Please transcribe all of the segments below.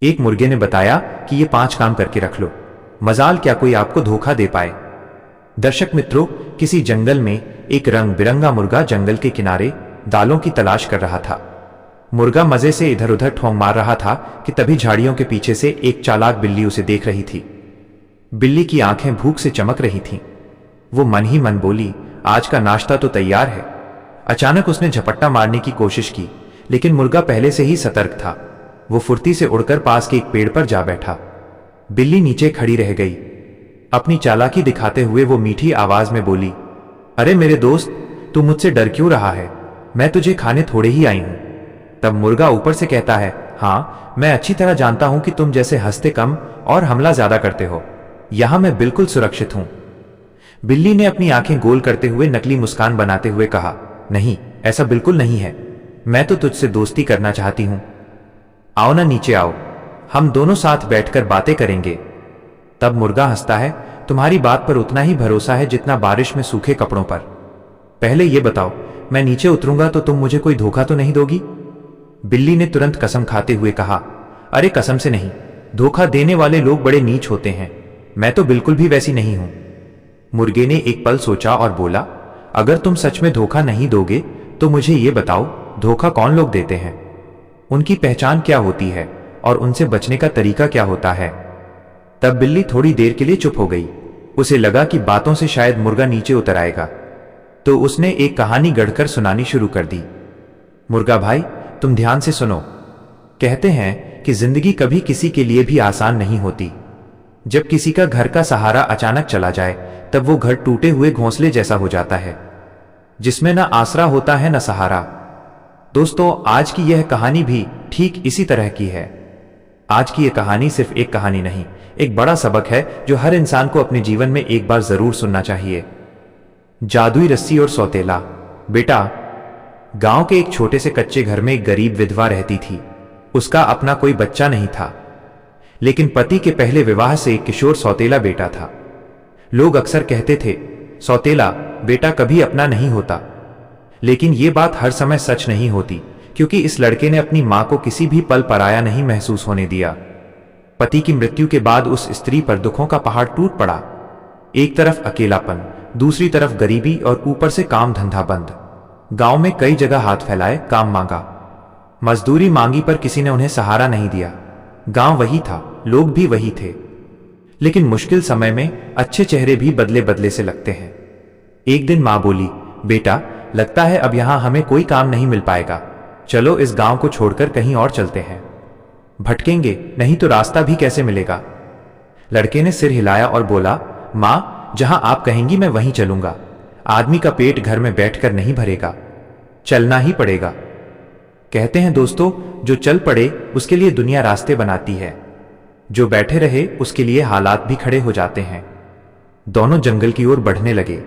एक मुर्गे ने बताया कि ये 5 काम करके रख लो, मजाल क्या कोई आपको धोखा दे पाए। दर्शक मित्रों, किसी जंगल में एक रंग बिरंगा मुर्गा जंगल के किनारे दालों की तलाश कर रहा था। मुर्गा मजे से इधर उधर ठोंग मार रहा था कि तभी झाड़ियों के पीछे से एक चालाक बिल्ली उसे देख रही थी। बिल्ली की आंखें भूख से चमक रही थीं। वो मन ही मन बोली, आज का नाश्ता तो तैयार है। अचानक उसने झपट्टा मारने की कोशिश की, लेकिन मुर्गा पहले से ही सतर्क था। वो फुर्ती से उड़कर पास के एक पेड़ पर जा बैठा। बिल्ली नीचे खड़ी रह गई। अपनी चालाकी दिखाते हुए वो मीठी आवाज में बोली, अरे मेरे दोस्त, तू मुझसे डर क्यों रहा है? मैं तुझे खाने थोड़े ही आई हूं। तब मुर्गा ऊपर से कहता है, हाँ, मैं अच्छी तरह जानता हूं कि तुम जैसे हंसते कम और हमला ज्यादा करते हो। यहां मैं बिल्कुल सुरक्षित हूं। बिल्ली ने अपनी आंखें गोल करते हुए नकली मुस्कान बनाते हुए कहा, नहीं, ऐसा बिल्कुल नहीं है। मैं तो तुझसे दोस्ती करना चाहती हूं। आओ ना, नीचे आओ, हम दोनों साथ बैठकर बातें करेंगे। तब मुर्गा हंसता है, तुम्हारी बात पर उतना ही भरोसा है जितना बारिश में सूखे कपड़ों पर। पहले ये बताओ, मैं नीचे उतरूंगा तो तुम मुझे कोई धोखा तो नहीं दोगी? बिल्ली ने तुरंत कसम खाते हुए कहा, अरे कसम से नहीं, धोखा देने वाले लोग बड़े नीच होते हैं। मैं तो बिल्कुल भी वैसी नहीं हूं। मुर्गे ने एक पल सोचा और बोला, अगर तुम सच में धोखा नहीं दोगे तो मुझे ये बताओ, धोखा कौन लोग देते हैं? उनकी पहचान क्या होती है और उनसे बचने का तरीका क्या होता है? तब बिल्ली थोड़ी देर के लिए चुप हो गई। उसे लगा कि बातों से शायद मुर्गा नीचे उतर आएगा, तो उसने एक कहानी गढ़कर सुनानी शुरू कर दी। मुर्गा भाई, तुम ध्यान से सुनो। कहते हैं कि जिंदगी कभी किसी के लिए भी आसान नहीं होती। जब किसी का घर का सहारा अचानक चला जाए, तब वो घर टूटे हुए घोंसले जैसा हो जाता है, जिसमें ना आसरा होता है ना सहारा। दोस्तों, आज की यह कहानी भी ठीक इसी तरह की है। आज की यह कहानी सिर्फ एक कहानी नहीं, एक बड़ा सबक है जो हर इंसान को अपने जीवन में एक बार जरूर सुनना चाहिए। जादुई रस्सी और सौतेला। बेटा, गांव के एक छोटे से कच्चे घर में एक गरीब विधवा रहती थी। उसका अपना कोई बच्चा नहीं था, लेकिन पति के पहले विवाह से एक किशोर सौतेला बेटा था। लोग अक्सर कहते थे, सौतेला बेटा कभी अपना नहीं होता। लेकिन यह बात हर समय सच नहीं होती, क्योंकि इस लड़के ने अपनी मां को किसी भी पल पराया नहीं महसूस होने दिया। पति की मृत्यु के बाद उस स्त्री पर दुखों का पहाड़ टूट पड़ा। एक तरफ अकेलापन, दूसरी तरफ गरीबी और ऊपर से काम धंधा बंद। गांव में कई जगह हाथ फैलाए, काम मांगा, मजदूरी मांगी, पर किसी ने उन्हें सहारा नहीं दिया। गांव वही था, लोग भी वही थे, लेकिन मुश्किल समय में अच्छे चेहरे भी बदले बदले से लगते हैं। एक दिन मां बोली, बेटा, लगता है अब यहां हमें कोई काम नहीं मिल पाएगा। चलो इस गांव को छोड़कर कहीं और चलते हैं। भटकेंगे नहीं तो रास्ता भी कैसे मिलेगा? लड़के ने सिर हिलाया और बोला, मां, जहां आप कहेंगी मैं वहीं चलूंगा। आदमी का पेट घर में बैठकर नहीं भरेगा, चलना ही पड़ेगा। कहते हैं दोस्तों, जो चल पड़े उसके लिए दुनिया रास्ते बनाती है, जो बैठे रहे उसके लिए हालात भी खड़े हो जाते हैं। दोनों जंगल की ओर बढ़ने लगे।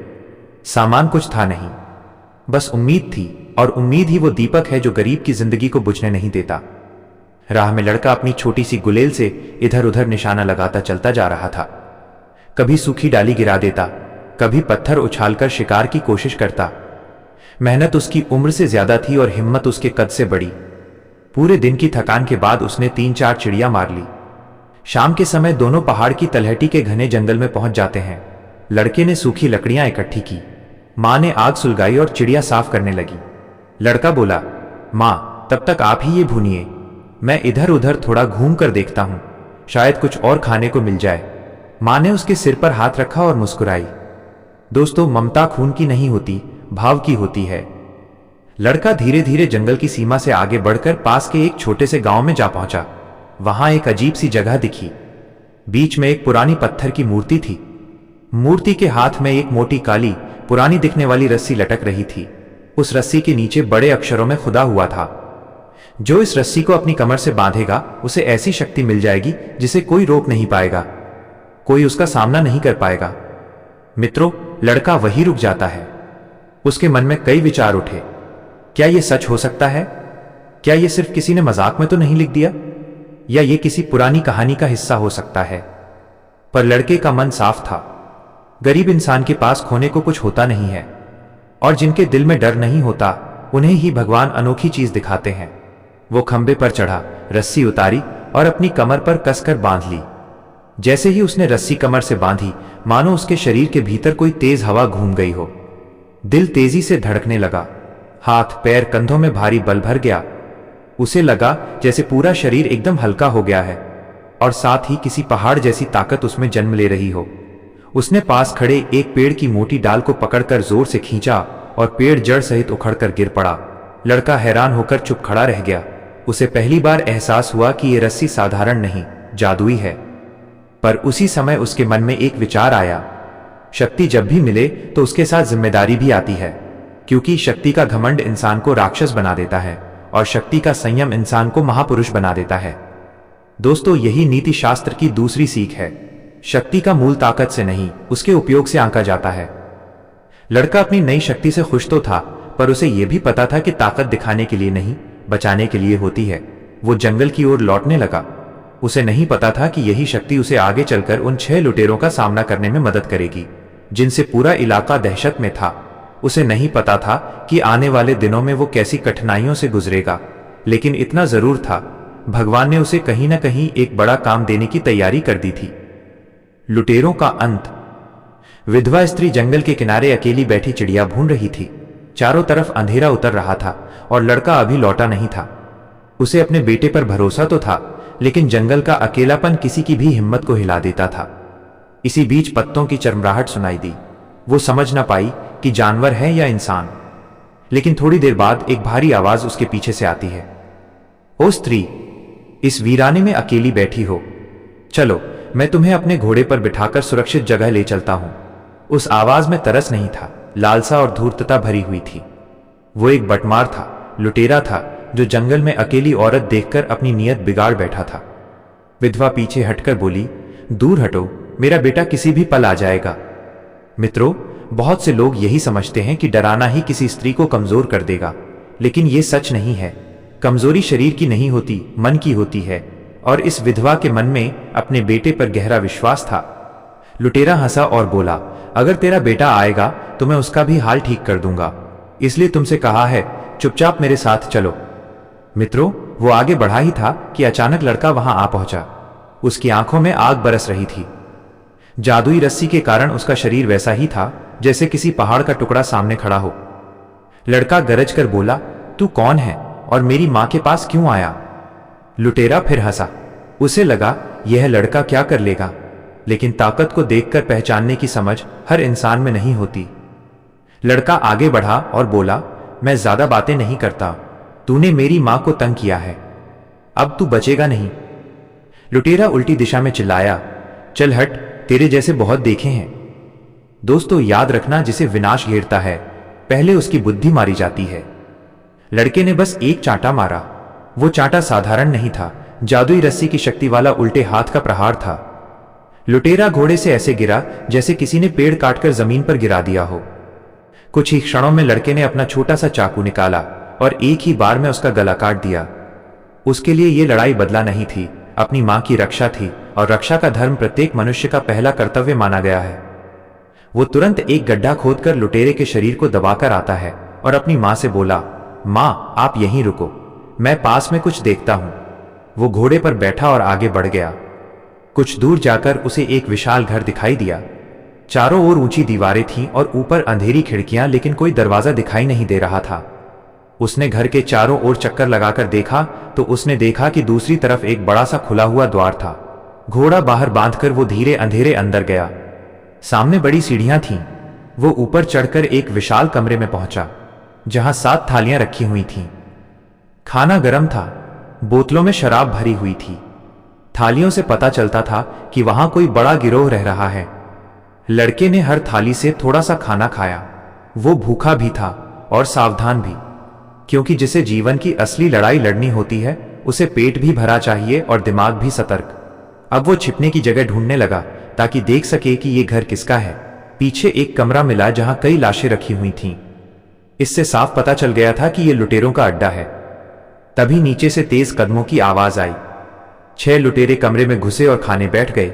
सामान कुछ था नहीं, बस उम्मीद थी, और उम्मीद ही वो दीपक है जो गरीब की जिंदगी को बुझने नहीं देता। राह में लड़का अपनी छोटी सी गुलेल से इधर उधर निशाना लगाता चलता जा रहा था। कभी सूखी डाली गिरा देता, कभी पत्थर उछालकर शिकार की कोशिश करता। मेहनत उसकी उम्र से ज्यादा थी और हिम्मत उसके कद से बड़ी। पूरे दिन की थकान के बाद उसने 3-4 चिड़िया मार ली। शाम के समय दोनों पहाड़ की तलहटी के घने जंगल में पहुंच जाते हैं। लड़के ने सूखी लकड़ियां इकट्ठी की, मां ने आग सुलगाई और चिड़िया साफ करने लगी। लड़का बोला, मां, तब तक आप ही ये भूनिए, मैं इधर उधर थोड़ा घूम कर देखता हूं, शायद कुछ और खाने को मिल जाए। मां ने उसके सिर पर हाथ रखा और मुस्कुराई। दोस्तों, ममता खून की नहीं होती, भाव की होती है। लड़का धीरे धीरे जंगल की सीमा से आगे बढ़कर पास के एक छोटे से गांव में जा पहुंचा। वहां एक अजीब सी जगह दिखी। बीच में एक पुरानी पत्थर की मूर्ति थी। मूर्ति के हाथ में एक मोटी काली पुरानी दिखने वाली रस्सी लटक रही थी। उस रस्सी के नीचे बड़े अक्षरों में खुदा हुआ था, जो इस रस्सी को अपनी कमर से बांधेगा उसे ऐसी शक्ति मिल जाएगी जिसे कोई रोक नहीं पाएगा, कोई उसका सामना नहीं कर पाएगा। मित्रों, लड़का वहीं रुक जाता है। उसके मन में कई विचार उठे। क्या यह सच हो सकता है? क्या यह सिर्फ किसी ने मजाक में तो नहीं लिख दिया, या यह किसी पुरानी कहानी का हिस्सा हो सकता है? पर लड़के का मन साफ था। गरीब इंसान के पास खोने को कुछ होता नहीं है, और जिनके दिल में डर नहीं होता उन्हें ही भगवान अनोखी चीज दिखाते हैं। वो खंबे पर चढ़ा, रस्सी उतारी और अपनी कमर पर कसकर बांध ली। जैसे ही उसने रस्सी कमर से बांधी, मानो उसके शरीर के भीतर कोई तेज हवा घूम गई हो। दिल तेजी से धड़कने लगा, हाथ पैर कंधों में भारी बल भर गया। उसे लगा जैसे पूरा शरीर एकदम हल्का हो गया है और साथ ही किसी पहाड़ जैसी ताकत उसमें जन्म ले रही हो। उसने पास खड़े एक पेड़ की मोटी डाल को पकड़कर जोर से खींचा और पेड़ जड़ सहित उखड़कर गिर पड़ा। लड़का हैरान होकर चुप खड़ा रह गया। उसे पहली बार एहसास हुआ कि यह रस्सी साधारण नहीं, जादुई है। पर उसी समय उसके मन में एक विचार आया, शक्ति जब भी मिले तो उसके साथ जिम्मेदारी भी आती है, क्योंकि शक्ति का घमंड इंसान को राक्षस बना देता है और शक्ति का संयम इंसान को महापुरुष बना देता है। दोस्तों, यही नीति शास्त्र की दूसरी सीख है। शक्ति का मूल ताकत से नहीं, उसके उपयोग से आंका जाता है। लड़का अपनी नई शक्ति से खुश तो था, पर उसे यह भी पता था कि ताकत दिखाने के लिए नहीं, बचाने के लिए होती है। वो जंगल की ओर लौटने लगा। उसे नहीं पता था कि यही शक्ति उसे आगे चलकर उन 6 लुटेरों का सामना करने में मदद करेगी, जिनसे पूरा इलाका दहशत में था। उसे नहीं पता था कि आने वाले दिनों में वो कैसी कठिनाइयों से गुजरेगा, लेकिन इतना जरूर था, भगवान ने उसे कहीं ना कहीं एक बड़ा काम देने की तैयारी कर दी थी। लुटेरों का अंत। विधवा स्त्री जंगल के किनारे अकेली बैठी चिड़िया भून रही थी। चारों तरफ अंधेरा उतर रहा था और लड़का अभी लौटा नहीं था। उसे अपने बेटे पर भरोसा तो था, लेकिन जंगल का अकेलापन किसी की भी हिम्मत को हिला देता था। इसी बीच पत्तों की चरमराहट सुनाई दी। वो समझ ना पाई कि जानवर है या इंसान, लेकिन थोड़ी देर बाद एक भारी आवाज उसके पीछे से आती है। ओ स्त्री, इस वीराने में अकेली बैठी हो, चलो मैं तुम्हें अपने घोड़े पर बिठाकर सुरक्षित जगह ले चलता हूं। उस आवाज में तरस नहीं था, लालसा और धूर्तता भरी हुई थी। वो एक बटमार था, लुटेरा था, जो जंगल में अकेली औरत देखकर अपनी नीयत बिगाड़ बैठा था। विधवा पीछे हटकर बोली, दूर हटो, मेरा बेटा किसी भी पल आ जाएगा। मित्रों, बहुत से लोग यही समझते हैं कि डराना ही किसी स्त्री को कमजोर कर देगा, लेकिन यह सच नहीं है। कमजोरी शरीर की नहीं होती, मन की होती है, और इस विधवा के मन में अपने बेटे पर गहरा विश्वास था। लुटेरा हंसा और बोला, अगर तेरा बेटा आएगा तो मैं उसका भी हाल ठीक कर दूंगा, इसलिए तुमसे कहा है, चुपचाप मेरे साथ चलो। मित्रों, वो आगे बढ़ा ही था कि अचानक लड़का वहां आ पहुंचा। उसकी आंखों में आग बरस रही थी। जादुई रस्सी के कारण उसका शरीर वैसा ही था जैसे किसी पहाड़ का टुकड़ा सामने खड़ा हो। लड़का गरज कर बोला, तू कौन है और मेरी मां के पास क्यों आया? लुटेरा फिर हंसा। उसे लगा यह लड़का क्या कर लेगा, लेकिन ताकत को देखकर पहचानने की समझ हर इंसान में नहीं होती। लड़का आगे बढ़ा और बोला, मैं ज्यादा बातें नहीं करता, तूने मेरी मां को तंग किया है, अब तू बचेगा नहीं। लुटेरा उल्टी दिशा में चिल्लाया, चल हट, तेरे जैसे बहुत देखे हैं। दोस्तों, याद रखना, जिसे विनाश घेरता है पहले उसकी बुद्धि मारी जाती है। लड़के ने बस एक चांटा मारा। वो चांटा साधारण नहीं था, जादुई रस्सी की शक्ति वाला उल्टे हाथ का प्रहार था। लुटेरा घोड़े से ऐसे गिरा जैसे किसी ने पेड़ काटकर जमीन पर गिरा दिया हो। कुछ ही क्षणों में लड़के ने अपना छोटा सा चाकू निकाला और एक ही बार में उसका गला काट दिया। उसके लिए यह लड़ाई बदला नहीं थी, अपनी मां की रक्षा थी, और रक्षा का धर्म प्रत्येक मनुष्य का पहला कर्तव्य माना गया है। वो तुरंत एक गड्ढा खोदकर लुटेरे के शरीर को दबाकर आता है और अपनी मां से बोला, मां आप यहीं रुको, मैं पास में कुछ देखता हूं। वो घोड़े पर बैठा और आगे बढ़ गया। कुछ दूर जाकर उसे एक विशाल घर दिखाई दिया। चारों ओर ऊंची दीवारें थीं और ऊपर अंधेरी खिड़कियां, लेकिन कोई दरवाजा दिखाई नहीं दे रहा था। उसने घर के चारों ओर चक्कर लगाकर देखा तो उसने देखा कि दूसरी तरफ एक बड़ा सा खुला हुआ द्वार था। घोड़ा बाहर बांधकर वो धीरे अंधेरे अंदर गया। सामने बड़ी सीढ़ियां थीं। वो ऊपर चढ़कर एक विशाल कमरे में पहुंचा, जहां 7 थालियां रखी हुई थीं। खाना गर्म था, बोतलों में शराब भरी हुई थी। थालियों से पता चलता था कि वहां कोई बड़ा गिरोह रह रहा है। लड़के ने हर थाली से थोड़ा सा खाना खाया। वो भूखा भी था और सावधान भी, क्योंकि जिसे जीवन की असली लड़ाई लड़नी होती है उसे पेट भी भरा चाहिए और दिमाग भी सतर्क। अब वो छिपने की जगह ढूंढने लगा ताकि देख सके कि ये घर किसका है। पीछे एक कमरा मिला जहां कई लाशें रखी हुई थीं। इससे साफ पता चल गया था कि ये लुटेरों का अड्डा है। तभी नीचे से तेज कदमों की आवाज आई। 6 लुटेरे कमरे में घुसे और खाने बैठ गए।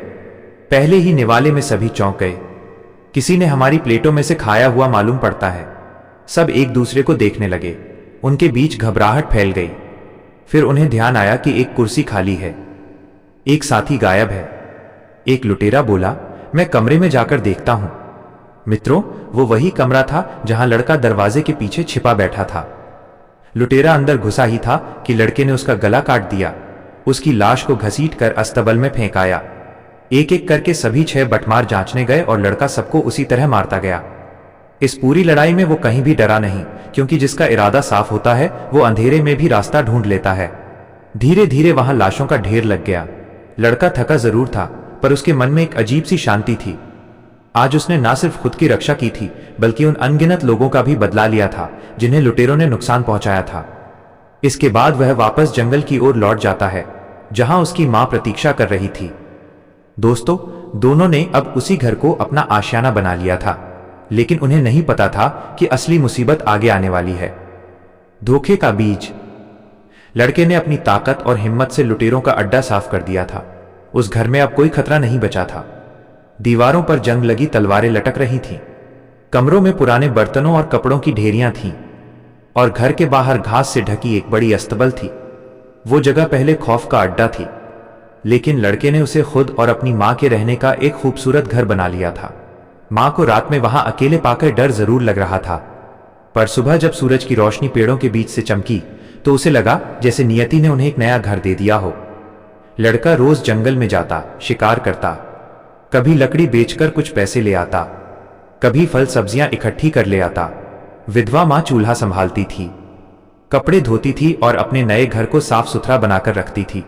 पहले ही निवाले में सभी चौंक गए। किसी ने हमारी प्लेटों में से खाया हुआ मालूम पड़ता है। सब एक दूसरे को देखने लगे। उनके बीच घबराहट फैल गई। फिर उन्हें ध्यान आया कि एक कुर्सी खाली है। एक साथी गायब है। एक लुटेरा बोला, मैं कमरे में जाकर देखता हूं। मित्रों, वो वही कमरा था जहां लड़का दरवाजे के पीछे छिपा बैठा था। लुटेरा अंदर घुसा ही था कि लड़के ने उसका गला काट दिया, उसकी लाश को घसीटकर अस्तबल में फेंकाया। एक एक करके सभी 6 बटमार जांचने गए और लड़का सबको उसी तरह मारता गया। इस पूरी लड़ाई में वो कहीं भी डरा नहीं, क्योंकि जिसका इरादा साफ होता है वो अंधेरे में भी रास्ता ढूंढ लेता है। धीरे धीरे वहां लाशों का ढेर लग गया। लड़का थका जरूर था, पर उसके मन में एक अजीब सी शांति थी। आज उसने ना सिर्फ खुद की रक्षा की थी, बल्कि उन अनगिनत लोगों का भी बदला लिया था जिन्हें लुटेरों ने नुकसान पहुंचाया था। इसके बाद वह वापस जंगल की ओर लौट जाता है, जहां उसकी मां प्रतीक्षा कर रही थी। दोस्तों, दोनों ने अब उसी घर को अपना आशियाना बना लिया था, लेकिन उन्हें नहीं पता था कि असली मुसीबत आगे आने वाली है। धोखे का बीज। लड़के ने अपनी ताकत और हिम्मत से लुटेरों का अड्डा साफ कर दिया था। उस घर में अब कोई खतरा नहीं बचा था। दीवारों पर जंग लगी तलवारें लटक रही थीं। कमरों में पुराने बर्तनों और कपड़ों की ढेरियां थीं, और घर के बाहर घास से ढकी एक बड़ी अस्तबल थी। वो जगह पहले खौफ का अड्डा थी, लेकिन लड़के ने उसे खुद और अपनी मां के रहने का एक खूबसूरत घर बना लिया था। मां को रात में वहां अकेले पाकर डर जरूर लग रहा था, पर सुबह जब सूरज की रोशनी पेड़ों के बीच से चमकी तो उसे लगा जैसे नियति ने उन्हें एक नया घर दे दिया हो। लड़का रोज जंगल में जाता, शिकार करता, कभी लकड़ी बेचकर कुछ पैसे ले आता, कभी फल सब्जियां इकट्ठी कर ले आता। विधवा मां चूल्हा संभालती थी, कपड़े धोती थी और अपने नए घर को साफ सुथरा बनाकर रखती थी।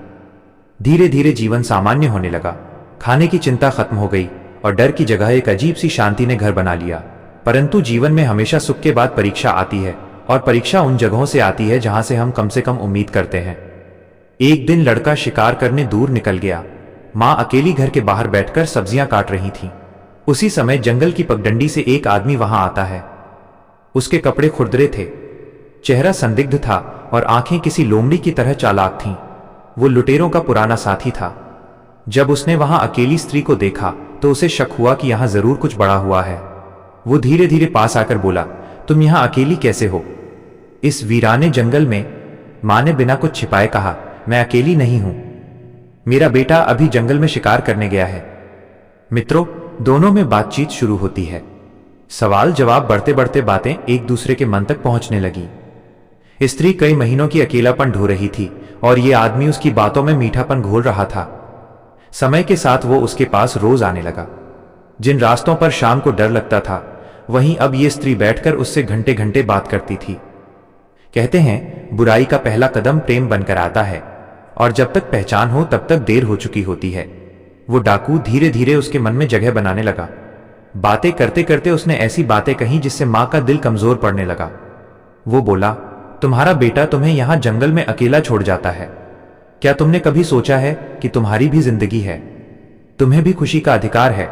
धीरे धीरे जीवन सामान्य होने लगा। खाने की चिंता खत्म हो गई और डर की जगह एक अजीब सी शांति ने घर बना लिया। परंतु जीवन में हमेशा सुख के बाद परीक्षा आती है, और परीक्षा उन जगहों से आती है जहां से हम कम से कम उम्मीद करते हैं। एक दिन लड़का शिकार करने दूर निकल गया। मां अकेली घर के बाहर बैठकर सब्जियां काट रही थीं। उसी समय जंगल की पगडंडी से एक आदमी वहां आता है। उसके कपड़े खुरदरे थे, चेहरा संदिग्ध था और आंखें किसी लोमड़ी की तरह चालाक थीं। वो लुटेरों का पुराना साथी था। जब उसने वहां अकेली स्त्री को देखा तो उसे शक हुआ कि यहां जरूर कुछ बड़ा हुआ है। वो धीरे धीरे पास आकर बोला, तुम यहां अकेली कैसे हो इस वीराने जंगल में? मां ने बिना कुछ छिपाए कहा, मैं अकेली नहीं हूं, मेरा बेटा अभी जंगल में शिकार करने गया है। मित्रों, दोनों में बातचीत शुरू होती है। सवाल जवाब बढ़ते बढ़ते बातें एक दूसरे के मन तक पहुंचने लगी। स्त्री कई महीनों की अकेलापन ढो रही थी और ये आदमी उसकी बातों में मीठापन घोल रहा था। समय के साथ वो उसके पास रोज आने लगा। जिन रास्तों पर शाम को डर लगता था, वहीं अब ये स्त्री बैठकर उससे घंटे घंटे बात करती थी। कहते हैं, बुराई का पहला कदम प्रेम बनकर आता है, और जब तक पहचान हो तब तक देर हो चुकी होती है। वो डाकू धीरे धीरे उसके मन में जगह बनाने लगा। बातें करते करते उसने ऐसी बातें कही जिससे मां का दिल कमजोर पड़ने लगा। वो बोला, तुम्हारा बेटा तुम्हें यहां जंगल में अकेला छोड़ जाता है। क्या तुमने कभी सोचा है कि तुम्हारी भी जिंदगी है, तुम्हें भी खुशी का अधिकार है?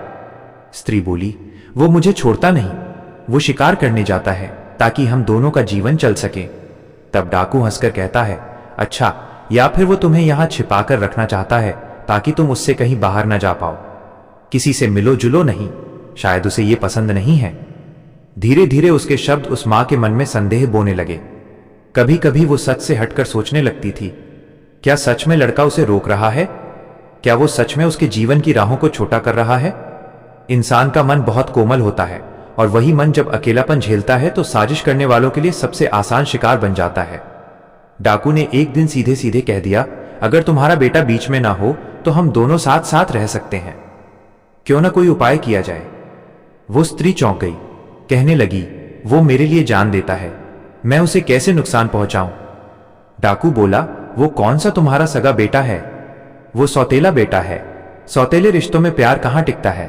स्त्री बोली, वो मुझे छोड़ता नहीं, वो शिकार करने जाता है ताकि हम दोनों का जीवन चल सके। तब डाकू हंसकर कहता है, अच्छा, या फिर वो तुम्हें यहां छिपाकर रखना चाहता है ताकि तुम उससे कहीं बाहर न जा पाओ। किसी से मिलो जुलो नहीं, शायद उसे ये पसंद नहीं है। धीरे धीरे उसके शब्द उस मां के मन में संदेह बोने लगे। कभी कभी वो सच से हटकर सोचने लगती थी, क्या सच में लड़का उसे रोक रहा है? क्या वो सच में उसके जीवन की राहों को छोटा कर रहा है? इंसान का मन बहुत कोमल होता है, और वही मन जब अकेलापन झेलता है तो साजिश करने वालों के लिए सबसे आसान शिकार बन जाता है। डाकू ने एक दिन सीधे सीधे कह दिया, अगर तुम्हारा बेटा बीच में ना हो तो हम दोनों साथ साथ रह सकते हैं। क्यों ना कोई उपाय किया जाए? वो स्त्री चौंक गई, कहने लगी, वो मेरे लिए जान देता है, मैं उसे कैसे नुकसान पहुंचाऊं? डाकू बोला, वो कौन सा तुम्हारा सगा बेटा है? वो सौतेला बेटा है। सौतेले रिश्तों में प्यार कहां टिकता है?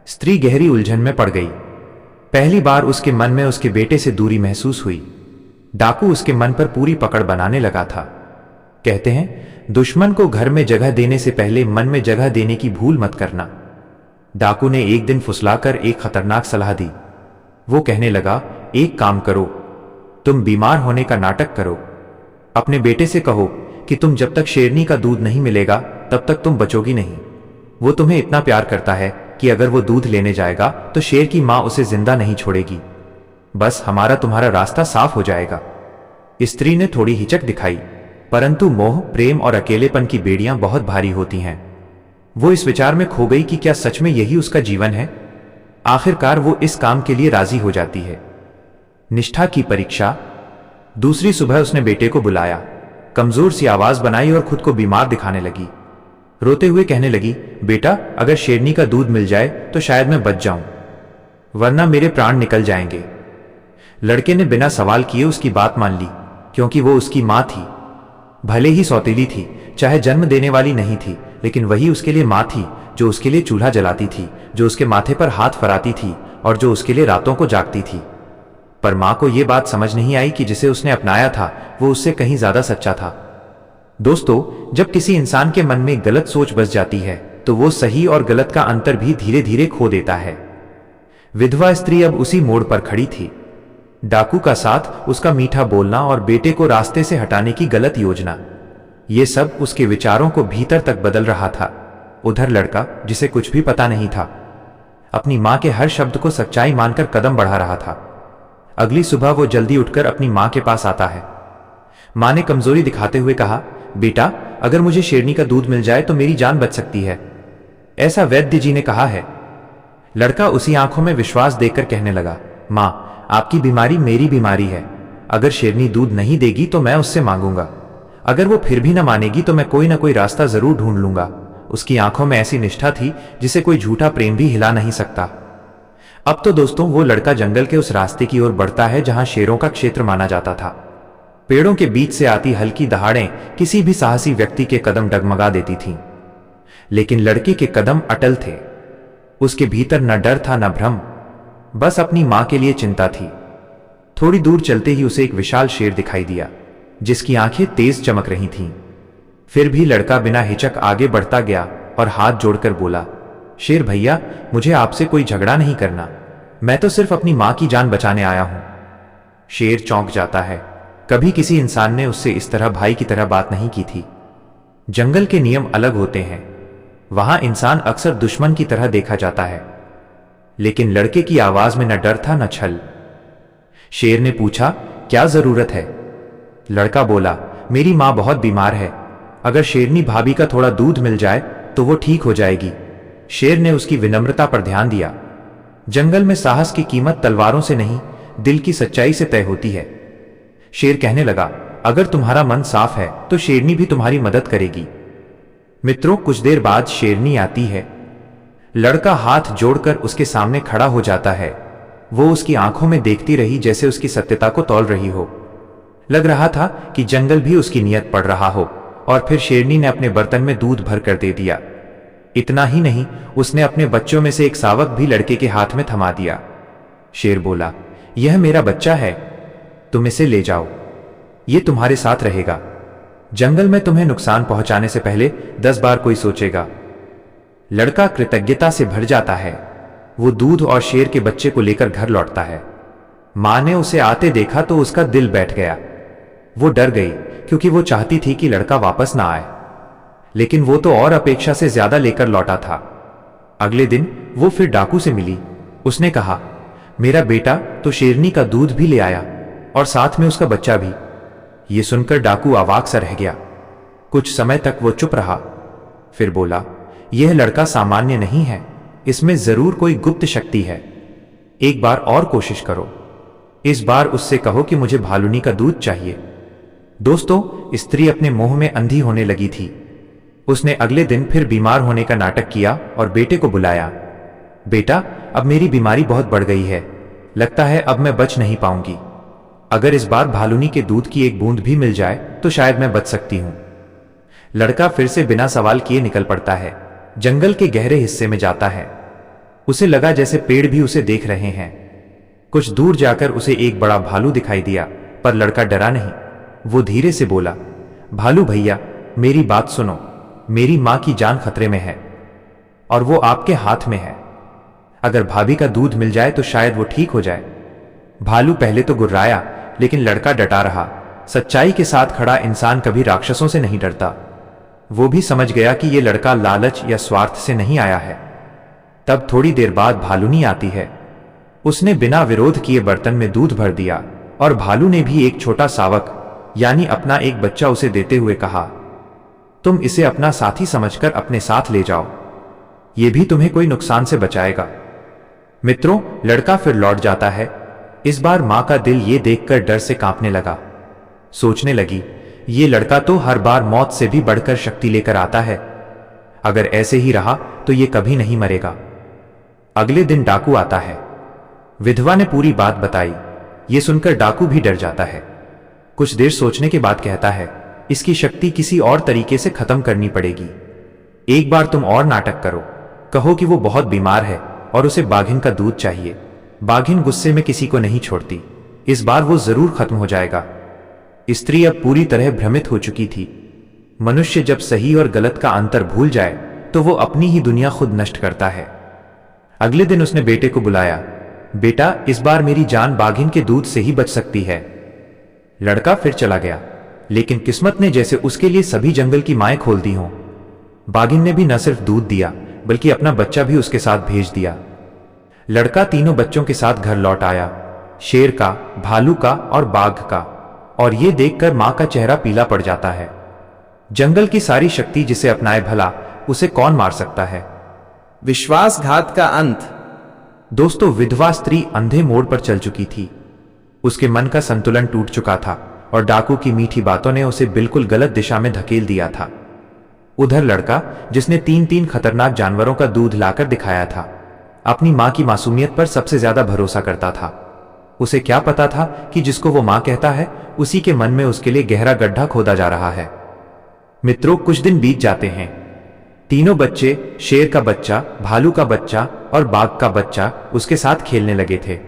स्त्री गहरी उलझन में पड़ गई। पहली बार उसके मन में उसके बेटे से दूरी महसूस हुई। डाकू उसके मन पर पूरी पकड़ बनाने लगा था। कहते हैं, दुश्मन को घर में जगह देने से पहले मन में जगह देने की भूल मत करना। डाकू ने एक दिन फुसलाकर एक खतरनाक सलाह दी। वो कहने लगा, एक काम करो, तुम बीमार होने का नाटक करो। अपने बेटे से कहो कि तुम जब तक शेरनी का दूध नहीं मिलेगा तब तक तुम बचोगी नहीं। वो तुम्हें इतना प्यार करता है कि अगर वो दूध लेने जाएगा तो शेर की मां उसे जिंदा नहीं छोड़ेगी। बस हमारा तुम्हारा रास्ता साफ हो जाएगा। स्त्री ने थोड़ी हिचक दिखाई, परंतु मोह, प्रेम और अकेलेपन की बेड़ियां बहुत भारी होती हैं। वो इस विचार में खो गई कि क्या सच में यही उसका जीवन है। आखिरकार वो इस काम के लिए राजी हो जाती है। निष्ठा की परीक्षा। दूसरी सुबह उसने बेटे को बुलाया, कमजोर सी आवाज बनाई और खुद को बीमार दिखाने लगी। रोते हुए कहने लगी, बेटा, अगर शेरनी का दूध मिल जाए तो शायद मैं बच जाऊं, वरना मेरे प्राण निकल जाएंगे। लड़के ने बिना सवाल किए उसकी बात मान ली, क्योंकि वो उसकी मां थी। भले ही सौतेली थी, चाहे जन्म देने वाली नहीं थी, लेकिन वही उसके लिए मां थी, जो उसके लिए चूल्हा जलाती थी, जो उसके माथे पर हाथ फराती थी और जो उसके लिए रातों को जागती थी। पर मां को यह बात समझ नहीं आई कि जिसे उसने अपनाया था वो उससे कहीं ज्यादा सच्चा था। दोस्तों, जब किसी इंसान के मन में गलत सोच बस जाती है तो वो सही और गलत का अंतर भी धीरे धीरे खो देता है। विधवा स्त्री अब उसी मोड़ पर खड़ी थी। डाकू का साथ, उसका मीठा बोलना और बेटे को रास्ते से हटाने की गलत योजना, ये सब उसके विचारों को भीतर तक बदल रहा था। उधर लड़का, जिसे कुछ भी पता नहीं था, अपनी मां के हर शब्द को सच्चाई मानकर कदम बढ़ा रहा था। अगली सुबह वो जल्दी उठकर अपनी मां के पास आता है। मां ने कमजोरी दिखाते हुए कहा, बेटा, अगर मुझे शेरनी का दूध मिल जाए तो मेरी जान बच सकती है, ऐसा वैद्य जी ने कहा है। लड़का उसी आंखों में विश्वास देकर कहने लगा, मां, आपकी बीमारी मेरी बीमारी है। अगर शेरनी दूध नहीं देगी तो मैं उससे मांगूंगा। अगर वो फिर भी न मानेगी तो मैं कोई ना कोई रास्ता जरूर ढूंढ लूंगा। उसकी आंखों में ऐसी निष्ठा थी जिसे कोई झूठा प्रेम भी हिला नहीं सकता। अब तो दोस्तों, वो लड़का जंगल के उस रास्ते की ओर बढ़ता है जहां शेरों का क्षेत्र माना जाता था। पेड़ों के बीच से आती हल्की दहाड़ें किसी भी साहसी व्यक्ति के कदम डगमगा देती थीं। लेकिन लड़के के कदम अटल थे। उसके भीतर न डर था न भ्रम, बस अपनी मां के लिए चिंता थी। थोड़ी दूर चलते ही उसे एक विशाल शेर दिखाई दिया, जिसकी आंखें तेज चमक रही थीं। फिर भी लड़का बिना हिचक आगे बढ़ता गया और हाथ जोड़कर बोला, शेर भैया, मुझे आपसे कोई झगड़ा नहीं करना, मैं तो सिर्फ अपनी मां की जान बचाने आया हूं। शेर चौंक जाता है। कभी किसी इंसान ने उससे इस तरह भाई की तरह बात नहीं की थी। जंगल के नियम अलग होते हैं, वहां इंसान अक्सर दुश्मन की तरह देखा जाता है। लेकिन लड़के की आवाज में न डर था न छल। शेर ने पूछा, क्या जरूरत है? लड़का बोला, मेरी मां बहुत बीमार है, अगर शेरनी भाभी का थोड़ा दूध मिल जाए तो वो ठीक हो जाएगी। शेर ने उसकी विनम्रता पर ध्यान दिया। जंगल में साहस की कीमत तलवारों से नहीं, दिल की सच्चाई से तय होती है। शेर कहने लगा, अगर तुम्हारा मन साफ है तो शेरनी भी तुम्हारी मदद करेगी। मित्रों, कुछ देर बाद शेरनी आती है। लड़का हाथ जोड़कर उसके सामने खड़ा हो जाता है। वो उसकी आंखों में देखती रही जैसे उसकी सत्यता को तौल रही हो। लग रहा था कि जंगल भी उसकी नियत पढ़ रहा हो। और फिर शेरनी ने अपने बर्तन में दूध भर कर दे दिया। इतना ही नहीं, उसने अपने बच्चों में से एक सावक भी लड़के के हाथ में थमा दिया। शेर बोला, यह मेरा बच्चा है, तुम इसे ले जाओ, ये तुम्हारे साथ रहेगा। जंगल में तुम्हें नुकसान पहुंचाने से पहले 10 बार कोई सोचेगा। लड़का कृतज्ञता से भर जाता है। वो दूध और शेर के बच्चे को लेकर घर लौटता है। मां ने उसे आते देखा तो उसका दिल बैठ गया। वो डर गई, क्योंकि वो चाहती थी कि लड़का वापस ना आए, लेकिन वो तो और अपेक्षा से ज्यादा लेकर लौटा था। अगले दिन वो फिर डाकू से मिली। उसने कहा, मेरा बेटा तो शेरनी का दूध भी ले आया और साथ में उसका बच्चा भी। ये सुनकर डाकू अवाक सा रह गया। कुछ समय तक वो चुप रहा, फिर बोला, यह लड़का सामान्य नहीं है, इसमें जरूर कोई गुप्त शक्ति है। एक बार और कोशिश करो। इस बार उससे कहो कि मुझे भालुनी का दूध चाहिए। दोस्तों, स्त्री अपने मोह में अंधी होने लगी थी। उसने अगले दिन फिर बीमार होने का नाटक किया और बेटे को बुलाया। बेटा, अब मेरी बीमारी बहुत बढ़ गई है, लगता है अब मैं बच नहीं पाऊंगी। अगर इस बार भालुनी के दूध की एक बूंद भी मिल जाए तो शायद मैं बच सकती हूं। लड़का फिर से बिना सवाल किए निकल पड़ता है। जंगल के गहरे हिस्से में जाता है। उसे लगा जैसे पेड़ भी उसे देख रहे हैं। कुछ दूर जाकर उसे एक बड़ा भालू दिखाई दिया, पर लड़का डरा नहीं। वो धीरे से बोला, भालू भैया, मेरी बात सुनो, मेरी मां की जान खतरे में है और वो आपके हाथ में है। अगर भाभी का दूध मिल जाए तो शायद वो ठीक हो जाए। भालू पहले तो गुर्राया, लेकिन लड़का डटा रहा। सच्चाई के साथ खड़ा इंसान कभी राक्षसों से नहीं डरता। वो भी समझ गया कि ये लड़का लालच या स्वार्थ से नहीं आया है। तब थोड़ी देर बाद भालूनी आती है। उसने बिना विरोध किए बर्तन में दूध भर दिया और भालू ने भी एक छोटा सावक, यानी अपना एक बच्चा उसे देते हुए कहा, तुम इसे अपना साथी समझकर अपने साथ ले जाओ, ये भी तुम्हें कोई नुकसान से बचाएगा। मित्रों, लड़का फिर लौट जाता है। इस बार मां का दिल ये देखकर डर से कांपने लगा। सोचने लगी, ये लड़का तो हर बार मौत से भी बढ़कर शक्ति लेकर आता है। अगर ऐसे ही रहा तो ये कभी नहीं मरेगा। अगले दिन डाकू आता है। विधवा ने पूरी बात बताई। ये सुनकर डाकू भी डर जाता है। कुछ देर सोचने के बाद कहता है, इसकी शक्ति किसी और तरीके से खत्म करनी पड़ेगी। एक बार तुम और नाटक करो, कहो कि वो बहुत बीमार है और उसे बाघिन का दूध चाहिए। बाघिन गुस्से में किसी को नहीं छोड़ती। इस बार वो जरूर खत्म हो जाएगा। स्त्री अब पूरी तरह भ्रमित हो चुकी थी। मनुष्य जब सही और गलत का अंतर भूल जाए तो वो अपनी ही दुनिया खुद नष्ट करता है। अगले दिन उसने बेटे को बुलाया। बेटा, इस बार मेरी जान बाघिन के दूध से ही बच सकती है। लड़का फिर चला गया, लेकिन किस्मत ने जैसे उसके लिए सभी जंगल की माएं खोल दी हों। बाघिन ने भी न सिर्फ दूध दिया बल्कि अपना बच्चा भी उसके साथ भेज दिया। लड़का तीनों बच्चों के साथ घर लौट आया, शेर का, भालू का और बाघ का। और ये देखकर मां का चेहरा पीला पड़ जाता है। जंगल की सारी शक्ति जिसे अपनाए भला उसे कौन मार सकता है। विश्वासघात का अंत। दोस्तों, विधवा स्त्री अंधे मोड़ पर चल चुकी थी। उसके मन का संतुलन टूट चुका था और डाकू की मीठी बातों ने उसे बिल्कुल गलत दिशा में धकेल दिया था। उधर लड़का, जिसने 3 खतरनाक जानवरों का दूध लाकर दिखाया था, अपनी मां की मासूमियत पर सबसे ज्यादा भरोसा करता था। उसे क्या पता था कि जिसको वो मां कहता है उसी के मन में उसके लिए गहरा गड्ढा खोदा जा रहा है। मित्रों, कुछ दिन बीत जाते हैं। तीनों बच्चे, शेर का बच्चा, भालू का बच्चा और बाघ का बच्चा, उसके साथ खेलने लगे थे।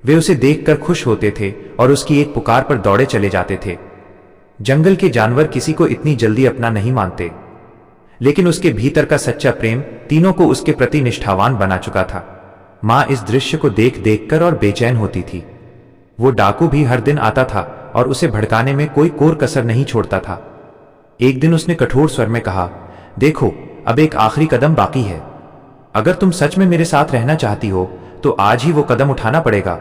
वे उसे देखकर खुश होते थे और उसकी एक पुकार पर दौड़े चले जाते थे। जंगल के जानवर किसी को इतनी जल्दी अपना नहीं मानते, लेकिन उसके भीतर का सच्चा प्रेम तीनों को उसके प्रति निष्ठावान बना चुका था। मां इस दृश्य को देख देखकर और बेचैन होती थी। वो डाकू भी हर दिन आता था और उसे भड़काने में कोई कोर कसर नहीं छोड़ता था। एक दिन उसने कठोर स्वर में कहा, देखो, अब एक आखिरी कदम बाकी है। अगर तुम सच में मेरे साथ रहना चाहती हो तो आज ही वो कदम उठाना पड़ेगा।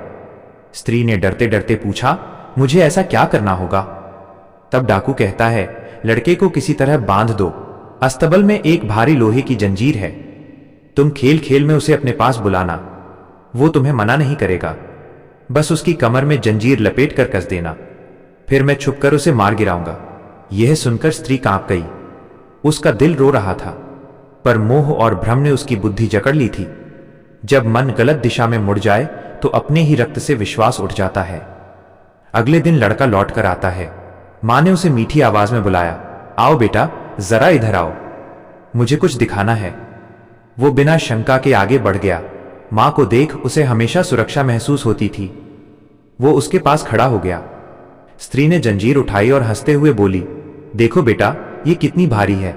स्त्री ने डरते डरते पूछा, मुझे ऐसा क्या करना होगा? तब डाकू कहता है, लड़के को किसी तरह बांध दो। अस्तबल में एक भारी लोहे की जंजीर है। तुम खेल खेल में उसे अपने पास बुलाना, वो तुम्हें मना नहीं करेगा। बस उसकी कमर में जंजीर लपेट कर कस देना, फिर मैं छुपकर उसे मार गिराऊंगा। यह सुनकर स्त्री कांप गई। उसका दिल रो रहा था, पर मोह और भ्रम ने उसकी बुद्धि जकड़ ली थी। जब मन गलत दिशा में मुड़ जाए तो अपने ही रक्त से विश्वास उठ जाता है। अगले दिन लड़का लौट कर आता है। मां ने उसे मीठी आवाज में बुलाया, आओ बेटा, जरा इधर आओ, मुझे कुछ दिखाना है। वो बिना शंका के आगे बढ़ गया। मां को देख उसे हमेशा सुरक्षा महसूस होती थी। वो उसके पास खड़ा हो गया। स्त्री ने जंजीर उठाई और हंसते हुए बोली, देखो बेटा, ये कितनी भारी है।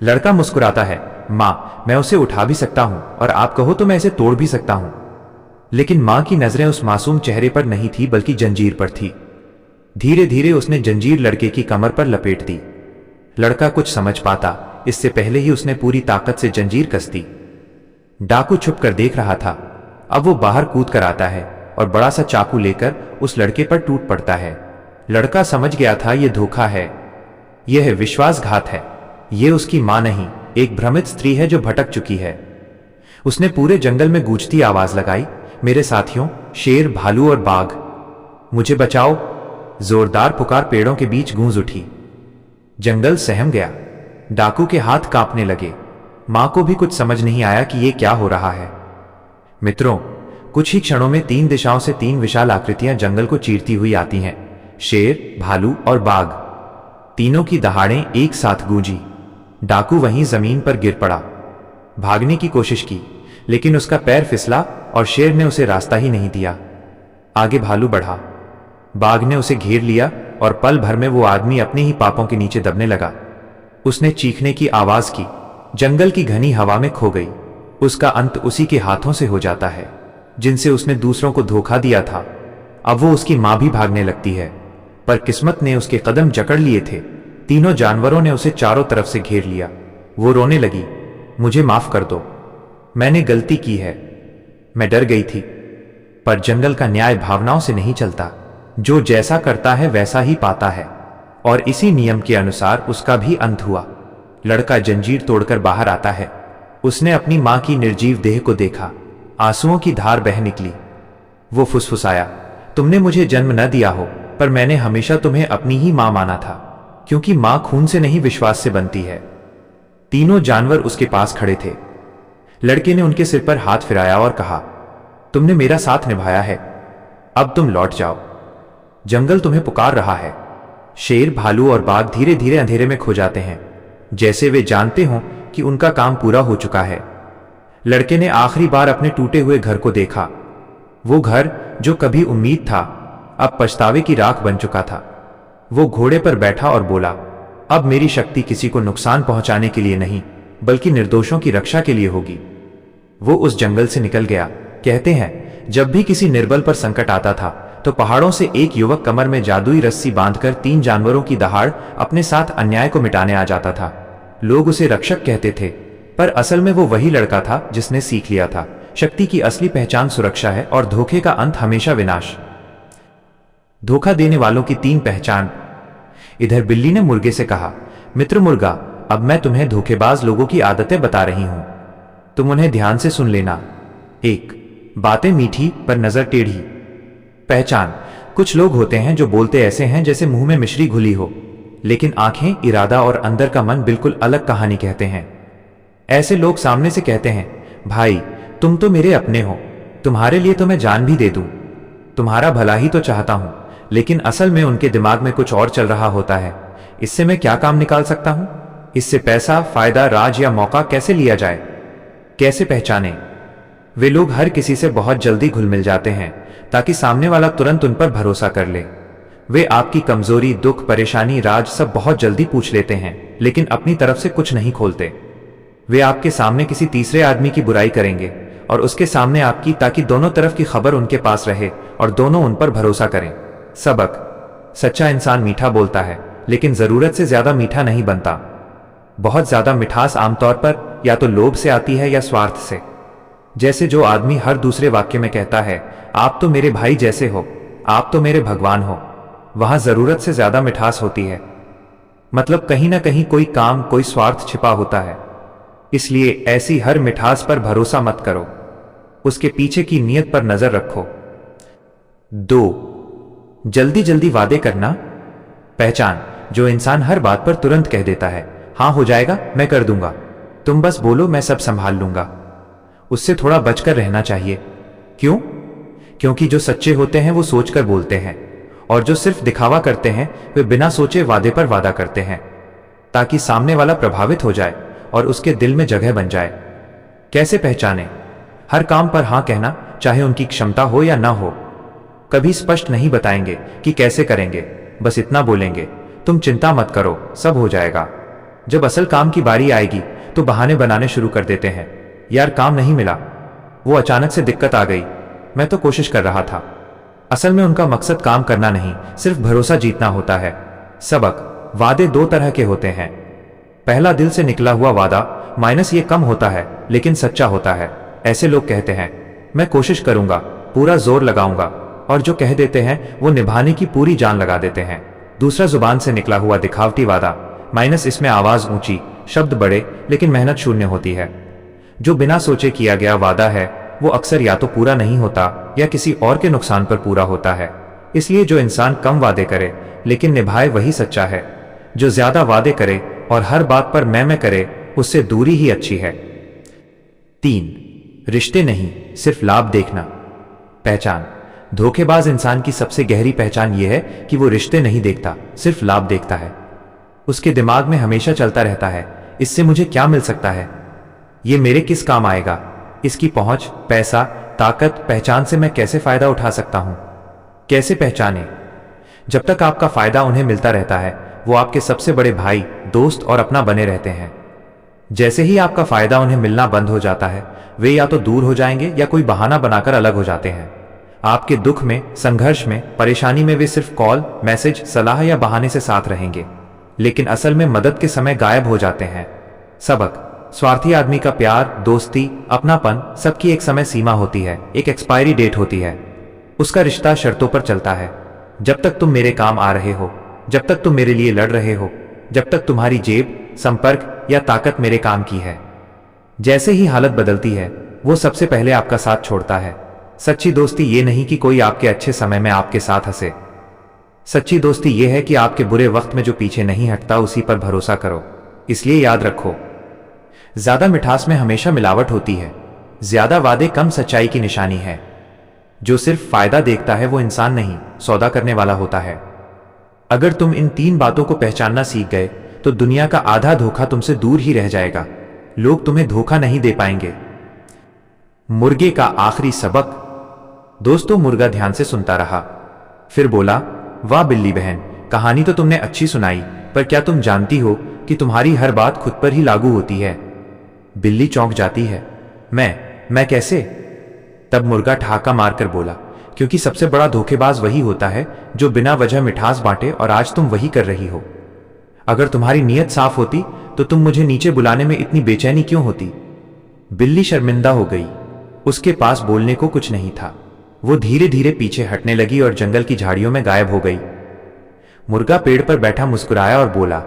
लड़का मुस्कुराता है, मां, मैं उसे उठा भी सकता हूं और आप कहो तो मैं इसे तोड़ भी सकता हूं। लेकिन मां की नजरें उस मासूम चेहरे पर नहीं थी बल्कि जंजीर पर थी। धीरे धीरे उसने जंजीर लड़के की कमर पर लपेट दी। लड़का कुछ समझ पाता इससे पहले ही उसने पूरी ताकत से जंजीर कस दी। डाकू छुप कर देख रहा था। अब वो बाहर कूद कर आता है और बड़ा सा चाकू लेकर उस लड़के पर टूट पड़ता है। लड़का समझ गया था यह धोखा है, यह विश्वासघात है। यह उसकी मां नहीं, एक भ्रमित स्त्री है जो भटक चुकी है। उसने पूरे जंगल में गूंजती आवाज लगाई, मेरे साथियों, शेर, भालू और बाघ, मुझे बचाओ। जोरदार पुकार पेड़ों के बीच गूंज उठी। जंगल सहम गया। डाकू के हाथ कांपने लगे। मां को भी कुछ समझ नहीं आया कि यह क्या हो रहा है। मित्रों, कुछ ही क्षणों में 3 दिशाओं से 3 विशाल आकृतियां जंगल को चीरती हुई आती हैं। शेर, भालू और बाघ। तीनों की दहाड़ें एक साथ गूंजी। डाकू वहीं जमीन पर गिर पड़ा। भागने की कोशिश की, लेकिन उसका पैर फिसला और शेर ने उसे रास्ता ही नहीं दिया। आगे भालू बढ़ा। बाघ ने उसे घेर लिया और पल भर में वो आदमी अपने ही पापों के नीचे दबने लगा। उसने चीखने की आवाज की, जंगल की घनी हवा में खो गई। उसका अंत उसी के हाथों से हो जाता है जिनसे उसने दूसरों को धोखा दिया था। अब वो उसकी मां भी भागने लगती है, पर किस्मत ने उसके कदम जकड़ लिए थे। तीनों जानवरों ने उसे चारों तरफ से घेर लिया। वो रोने लगी, मुझे माफ कर दो, मैंने गलती की है, मैं डर गई थी। पर जंगल का न्याय भावनाओं से नहीं चलता, जो जैसा करता है वैसा ही पाता है, और इसी नियम के अनुसार उसका भी अंत हुआ। लड़का जंजीर तोड़कर बाहर आता है। उसने अपनी मां की निर्जीव देह को देखा। आंसुओं की धार बह निकली। वो फुसफुसाया, तुमने मुझे जन्म न दिया हो, पर मैंने हमेशा तुम्हें अपनी ही मां माना था, क्योंकि मां खून से नहीं विश्वास से बनती है। तीनों जानवर उसके पास खड़े थे। लड़के ने उनके सिर पर हाथ फिराया और कहा, तुमने मेरा साथ निभाया है, अब तुम लौट जाओ। जंगल तुम्हें पुकार रहा है। शेर, भालू और बाघ धीरे धीरे अंधेरे में खो जाते हैं, जैसे वे जानते हों कि उनका काम पूरा हो चुका है। लड़के ने आखिरी बार अपने टूटे हुए घर को देखा। वो घर जो कभी उम्मीद था, अब पछतावे की राख बन चुका था। वो घोड़े पर बैठा और बोला, अब मेरी शक्ति किसी को नुकसान पहुंचाने के लिए नहीं, बल्कि निर्दोषों की रक्षा के लिए होगी। वो उस जंगल से निकल गया। कहते हैं, जब भी किसी निर्बल पर संकट आता था, तो पहाड़ों से एक युवक कमर में जादुई रस्सी बांधकर 3 जानवरों की दहाड़ अपने साथ अन्याय को मिटाने आ जाता था। लोग उसे रक्षक कहते थे, पर असल में वो वही लड़का था जिसने सीख लिया था, शक्ति की असली पहचान सुरक्षा है और धोखे का अंत हमेशा विनाश। धोखा देने वालों की 3 पहचान। इधर बिल्ली ने मुर्गे से कहा, मित्र मुर्गा, अब मैं तुम्हें धोखेबाज लोगों की आदतें बता रही हूं, तुम उन्हें ध्यान से सुन लेना। 1. बातें मीठी पर नजर टेढ़ी। पहचान, कुछ लोग होते हैं जो बोलते ऐसे हैं जैसे मुंह में मिश्री घुली हो, लेकिन आंखें, इरादा और अंदर का मन बिल्कुल अलग कहानी कहते हैं। ऐसे लोग सामने से कहते हैं, भाई तुम तो मेरे अपने हो, तुम्हारे लिए तो मैं जान भी दे दूं, तुम्हारा भला ही तो चाहता हूं, लेकिन असल में उनके दिमाग में कुछ और चल रहा होता है। इससे मैं क्या काम निकाल सकता हूं? इससे पैसा, फायदा, राज या मौका कैसे लिया जाए? कैसे पहचाने? वे लोग हर किसी से बहुत जल्दी घुल मिल जाते हैं, ताकि सामने वाला तुरंत उन पर भरोसा कर ले। वे आपकी कमजोरी, दुख, परेशानी, राज सब बहुत जल्दी पूछ लेते हैं, लेकिन अपनी तरफ से कुछ नहीं खोलते। वे आपके सामने किसी तीसरे आदमी की बुराई करेंगे और उसके सामने आपकी, ताकि दोनों तरफ की खबर उनके पास रहे और दोनों उन पर भरोसा करें। सबक, सच्चा इंसान मीठा बोलता है, लेकिन जरूरत से ज्यादा मीठा नहीं बनता। बहुत ज्यादा मिठास आमतौर पर या तो लोभ से आती है या स्वार्थ से। जैसे जो आदमी हर दूसरे वाक्य में कहता है, आप तो मेरे भाई जैसे हो, आप तो मेरे भगवान हो, वहां जरूरत से ज्यादा मिठास होती है। मतलब कहीं ना कहीं कोई काम, कोई स्वार्थ छिपा होता है। इसलिए ऐसी हर मिठास पर भरोसा मत करो, उसके पीछे की नीयत पर नजर रखो। 2. जल्दी जल्दी वादे करना। पहचान, जो इंसान हर बात पर तुरंत कह देता है, हाँ हो जाएगा, मैं कर दूंगा, तुम बस बोलो, मैं सब संभाल लूंगा, उससे थोड़ा बचकर रहना चाहिए। क्यों? क्योंकि जो सच्चे होते हैं वो सोचकर बोलते हैं, और जो सिर्फ दिखावा करते हैं वे बिना सोचे वादे पर वादा करते हैं, ताकि सामने वाला प्रभावित हो जाए और उसके दिल में जगह बन जाए। कैसे पहचाने? हर काम पर हाँ कहना, चाहे उनकी क्षमता हो या ना हो। कभी स्पष्ट नहीं बताएंगे कि कैसे करेंगे, बस इतना बोलेंगे, तुम चिंता मत करो, सब हो जाएगा। जब असल काम की बारी आएगी तो बहाने बनाने शुरू कर देते हैं, यार काम नहीं मिला, वो अचानक से दिक्कत आ गई, मैं तो कोशिश कर रहा था। असल में उनका मकसद काम करना नहीं, सिर्फ भरोसा जीतना होता है। सबक, वादे 2 तरह के होते हैं। पहला, दिल से निकला हुआ वादा, माइनस ये कम होता है लेकिन सच्चा होता है। ऐसे लोग कहते हैं, मैं कोशिश करूंगा, पूरा जोर लगाऊंगा, और जो कह देते हैं वो निभाने की पूरी जान लगा देते हैं। दूसरा, जुबान से निकला हुआ दिखावटी वादा, माइनस इसमें आवाज ऊंची, शब्द बड़े, लेकिन मेहनत शून्य होती है। जो बिना सोचे किया गया वादा है वो अक्सर या तो पूरा नहीं होता या किसी और के नुकसान पर पूरा होता है। इसलिए जो इंसान कम वादे करे लेकिन निभाए वही सच्चा है। जो ज्यादा वादे करे और हर बात पर मैं करे, उससे दूरी ही अच्छी है। 3. रिश्ते नहीं, सिर्फ लाभ देखना। पहचान, धोखेबाज इंसान की सबसे गहरी पहचान यह है कि वो रिश्ते नहीं देखता, सिर्फ लाभ देखता है। उसके दिमाग में हमेशा चलता रहता है, इससे मुझे क्या मिल सकता है, ये मेरे किस काम आएगा, इसकी पहुंच, पैसा, ताकत, पहचान से मैं कैसे फायदा उठा सकता हूं। कैसे पहचाने? जब तक आपका फायदा उन्हें मिलता रहता है वो आपके सबसे बड़े भाई, दोस्त और अपना बने रहते हैं। जैसे ही आपका फायदा उन्हें मिलना बंद हो जाता है वे या तो दूर हो जाएंगे या कोई बहाना बनाकर अलग हो जाते हैं। आपके दुख में, संघर्ष में, परेशानी में वे सिर्फ कॉल, मैसेज, सलाह या बहाने से साथ रहेंगे, लेकिन असल में मदद के समय गायब हो जाते हैं। सबक, स्वार्थी आदमी का प्यार, दोस्ती, अपनापन सबकी एक समय सीमा होती है, एक एक्सपायरी डेट होती है। उसका रिश्ता शर्तों पर चलता है। जब तक तुम मेरे काम आ रहे हो, जब तक तुम मेरे लिए लड़ रहे हो, जब तक तुम्हारी जेब, संपर्क या ताकत मेरे काम की है। जैसे ही हालत बदलती है, वो सबसे पहले आपका साथ छोड़ता है। सच्ची दोस्ती ये नहीं कि कोई आपके अच्छे समय में आपके साथ हंसे। सच्ची दोस्ती ये है कि आपके बुरे वक्त में जो पीछे नहीं हटता, उसी पर भरोसा करो। इसलिए याद रखो, ज्यादा मिठास में हमेशा मिलावट होती है, ज्यादा वादे कम सच्चाई की निशानी है। जो सिर्फ फायदा देखता है वो इंसान नहीं, सौदा करने वाला होता है। अगर तुम इन 3 बातों को पहचानना सीख गए तो दुनिया का आधा धोखा तुमसे दूर ही रह जाएगा। लोग तुम्हें धोखा नहीं दे पाएंगे। मुर्गे का आखिरी सबक। दोस्तों, मुर्गा ध्यान से सुनता रहा, फिर बोला, वाह बिल्ली बहन, कहानी तो तुमने अच्छी सुनाई, पर क्या तुम जानती हो कि तुम्हारी हर बात खुद पर ही लागू होती है। बिल्ली चौंक जाती है। मैं कैसे? तब मुर्गा ठहाका मारकर बोला, क्योंकि सबसे बड़ा धोखेबाज वही होता है जो बिना वजह मिठास बांटे, और आज तुम वही कर रही हो। अगर तुम्हारी नीयत साफ होती तो तुम मुझे नीचे बुलाने में इतनी बेचैनी क्यों होती? बिल्ली शर्मिंदा हो गई। उसके पास बोलने को कुछ नहीं था। वो धीरे धीरे पीछे हटने लगी और जंगल की झाड़ियों में गायब हो गई। मुर्गा पेड़ पर बैठा मुस्कुराया और बोला,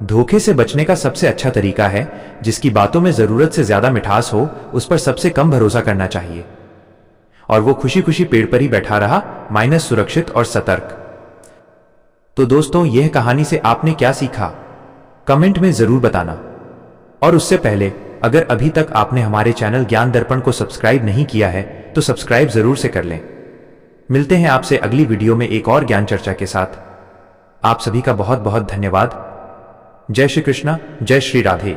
धोखे से बचने का सबसे अच्छा तरीका है, जिसकी बातों में जरूरत से ज्यादा मिठास हो, उस पर सबसे कम भरोसा करना चाहिए। और वो खुशी खुशी पेड़ पर ही बैठा रहा, माइनस सुरक्षित और सतर्क। तो दोस्तों, यह कहानी से आपने क्या सीखा, कमेंट में जरूर बताना। और उससे पहले, अगर अभी तक आपने हमारे चैनल ज्ञान दर्पण को सब्सक्राइब नहीं किया है तो सब्सक्राइब जरूर से कर लें। मिलते हैं आपसे अगली वीडियो में एक और ज्ञान चर्चा के साथ। आप सभी का बहुत बहुत धन्यवाद। जय श्री कृष्णा, जय श्री राधे।